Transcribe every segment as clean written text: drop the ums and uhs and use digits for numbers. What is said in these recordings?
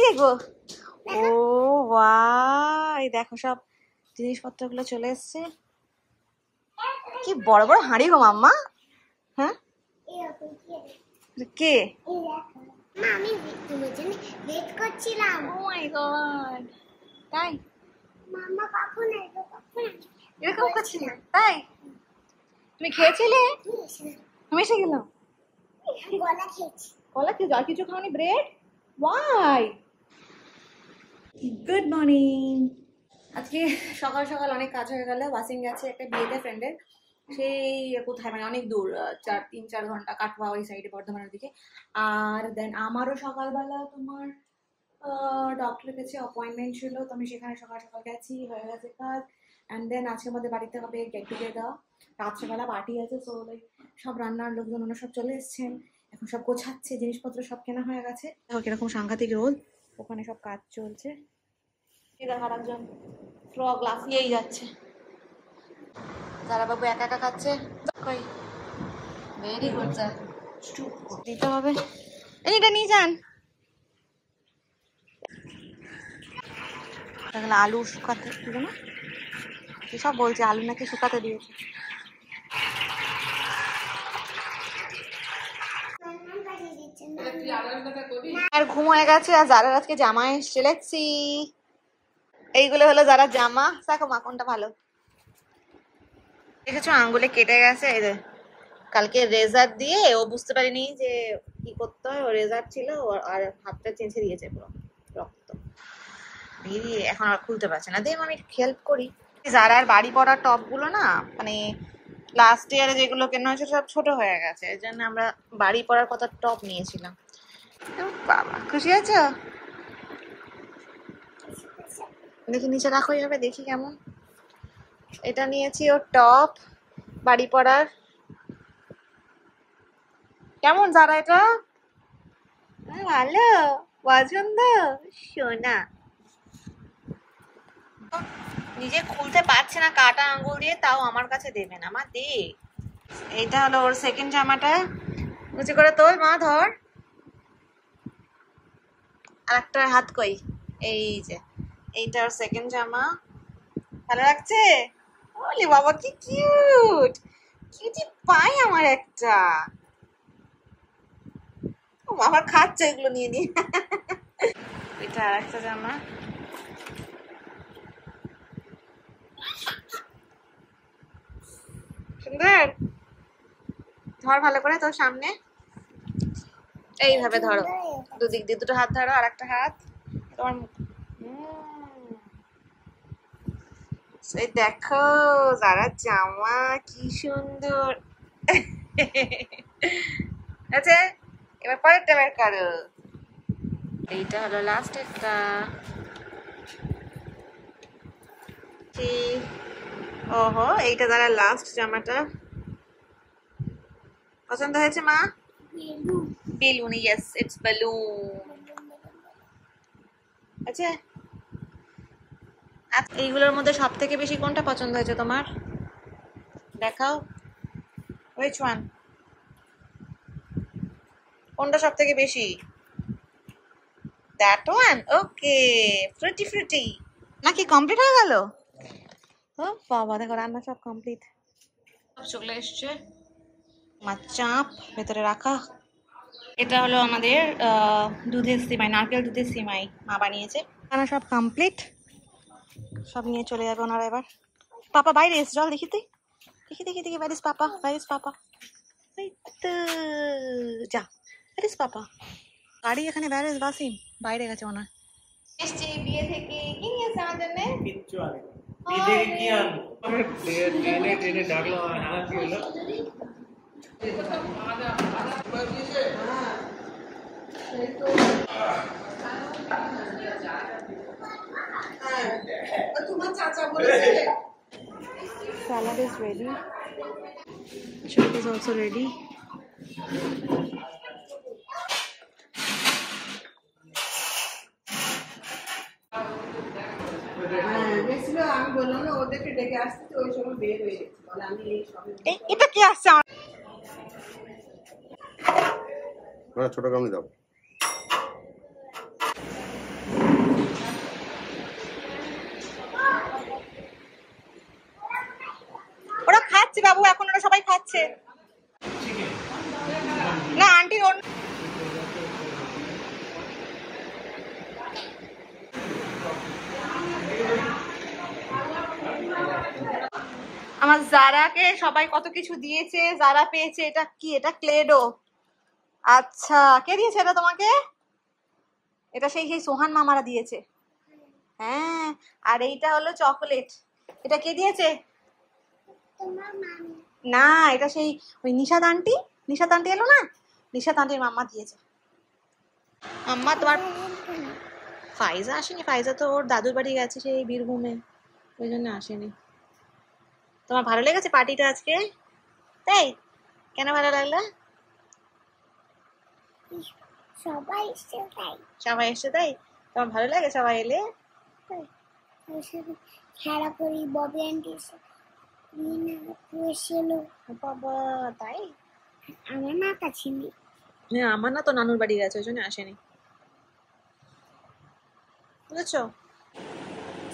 দেখবো? ও বাহ, এই দেখো সব জিনিসপত্রগুলো চলে এসছে। কি বড় বড় হাঁড়ি গো মাম্মা। হ্যাঁ কে? আমি তোমার জন্য ওয়েট করছিলাম। ও মাই গড, তাই? মাম্মা কখন আসবে, কখন আসবে এরকম করছিল তাই? তুমি খেয়েছিলে? আমি এসে গেলাম। গলা খেয়েছি। কলা খেয়েছো আর কিছু খাওনি? ব্রেড? ওয়াই? Good morning. আজকে সকাল সকাল অনেক কাজ হয়ে গেল। ওয়াসিং গেছে একটা বিয়েতে ফ্রেন্ডের, সেই কোথায় মানে অনেক দূর, 3-4 ঘন্টা কাটবা ওই সাইডে বর্ধমানের দিকে। আর দেন আমারও সকালবেলা তোমার ডক্টরের কাছে অ্যাপয়েন্টমেন্ট ছিল, তো আমি সেখানে সকাল সকাল গেছি, হয়ে গেছে কাজ। অ্যান্ড দেন আজকে আমাদের বাড়িতে হবে গেট টুগেদার, রাত্রেবেলা পার্টি আছে, সো লাইক সব রান্নার লোকজন ওনারা সব চলে এসছেন, এখন সব গোছাচ্ছে, জিনিসপত্র সব কেনা হয়ে গেছে। দেখো কিরকম সাংঘাতিক রোদ, ওখানে সব কাজ চলছে। আর একজন ফ্রগ লাফিয়েই যাচ্ছে। যারা বাবু একা একা খাচ্ছে, কই ভেরি গুড স্যার, দিতে হবে। এটা নিয়ে যান। আলু শুকাতে দিল না, সব বলছে আলু নাকি শুকাতে দিয়েছে। আর ঘুম হয়ে গেছে, আর যারা আজকে জামা এসছে লেখছি, এইগুলো হলো যারা জামা। দেখো মা কোনটা ভালো দেখেছো, আঙ্গুলে কেটে গেছে। এই যে কালকে রেজার দিয়ে ও বুঝতে পারিনি যে কি করতে হয়, ও রেজার ছিল আর হাতটা চেঁচে দিয়েছে পুরো রক্ত দিয়ে, এখন আর খুলতে পারছে না। দিয়ে আমি হেল্প করি। যারা আর বাড়ি পড়ার টপ গুলো না, মানে লাস্ট ইয়ারে যেগুলো কেনা হয়েছে সব ছোট হয়ে গেছে, এই জন্য আমরা বাড়ি পড়ার কথা টপ নিয়েছিলাম। বাবা খুশি আছো? দেখি নিচে রাখো হবে, দেখি কেমন। এটা নিয়েছি ওর টপ বাড়ি পড়ার। কেমন যারা এটা? ভালো পছন্দ সোনা। নিজে খুলতে পারছে না কাটা আঙ্গুল দিয়ে, তাও আমার কাছে দেবে না। মা দে। এইটা হলো ওর সেকেন্ড জামাটা, উঁচু করে তোল মা, ধর। আর একটা হাত কই, এই যে এইটা ওর সেকেন্ড জামা। ভালো লাগছে? ওলে বাবা কি কিউট, কিউটি পাই আমার একটা। আমার খাচ্ছে এগুলো নিয়ে নিয়ে। এটা আর একটা জামা। সুন্দর, ধর ভালো করে তোর সামনে, এইভাবে ধরো, দুদিক দিয়ে দুটো হাত ধরো, আর একটা হাত তোমার। এই দেখো যারা জামা কি সুন্দর। আচ্ছা এবার পরেরটা বের করো। এইটা হলো লাস্ট একটা। ওহো, এইটা দ্বারা লাস্ট জামাটা। পছন্দ হয়েছে মা? Balloon, yes it's balloon. আচ্ছা এইগুলোর মধ্যে সব থেকে বেশি কোনটা পছন্দ হয়েছে তোমার? দেখাও, which one? কোনটা সব থেকে বেশি? that one, okay, fruity fruity। নাকি কমপ্লিট হয়ে গেল? ও বাবা, দেখো রান্না সব কমপ্লিট, সব চলে এসছে। আমার চাপ ভেতরে রাখা। এটা হলো আমাদের দুধের সিমাই, নারকেল দুধের সিমাই মা বানিয়েছে। রান্না সব কমপ্লিট, সব নিয়ে চলে যাবে ওনারা এবার। পাপা বাইরে এসে, জল দেখি তুই, দেখি দেখি দেখি, বাইরিস পাপা, বাইরিস পাপা, যা বাইরিস পাপা। গাড়ি এখানে বাইরে, বাসিম বাইরে গেছে ওনার। এসছে বিয়ে থেকে, কি নিয়েছে আমার জন্য? কিচ্ছু আনে বিয়ে থেকে কি আনবো, আমি ট্রেনে ট্রেনে ডাকলাম, আর কি হলো? Salad is ready. Chop is also ready. আমি বললাম না ওদেরকে ডেকে আসতে, ওই সময় বের হয়ে গেছে, বলে আমি এই সবে। এটা কি আসছে? ছোট কামড়ি দাও। খাচ্ছে না আন্টি। আমার জারাকে সবাই কত কিছু দিয়েছে, জারা পেয়েছে। এটা কি? এটা ক্লেডো। আচ্ছা, কে দিয়েছে এটা তোমাকে? এটা সেই সেই সোহান মামারা দিয়েছে। হ্যাঁ, আর এইটা হলো চকোলেট। এটা কে দিয়েছে? তোমার মামি। না, এটা সেই ওই নিশাদ আন্টি। নিশাদ আন্টি এলো না, নিশাদ আন্টির মাম্মা দিয়েছে। মাম্মা তোমার ফাইজা আসেনি। ফাইজা তো ওর দাদুর বাড়ি গেছে সেই বীরভূমে, ওই জন্য আসেনি। তোমার ভালো লেগেছে পার্টিটা আজকে? তাই? কেন ভালো লাগলো? সবাই এসছে তাই। সবাই এসছে তাই? তোমার ভালো লাগে সবাই এলে? তাই? ওর সাথে খেলা করি, ববি আন্টি এসেছিল। বাবা, তাই? আমার না কাছে নেই। হ্যাঁ, আমার না তো নানুর বাড়ি গেছে, ওই জন্য আসেনি। বুঝেছো?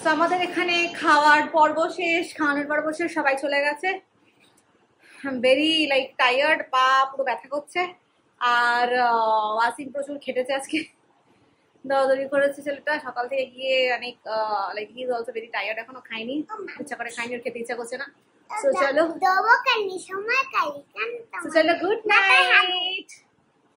তো আমাদের এখানে খাওয়ার পর্ব শেষ, খাওয়ানোর পর্ব শেষ, সবাই চলে গেছে। ভেরি লাইক টায়ার্ড, পা পুরো ব্যথা করছে। আর ওয়াসিম প্রচুর খেটেছে আজকে, দৌড়াদৌড়ি করেছে ছেলেটা সকাল থেকে গিয়ে অনেক। Like he is also very tired, এখনো খাইনি, ইচ্ছা করে খাইনি, ওর খেতে ইচ্ছা করছে না। সো চলো, দেবো কেন সময় কালি কেন চলো, গুড নাইট।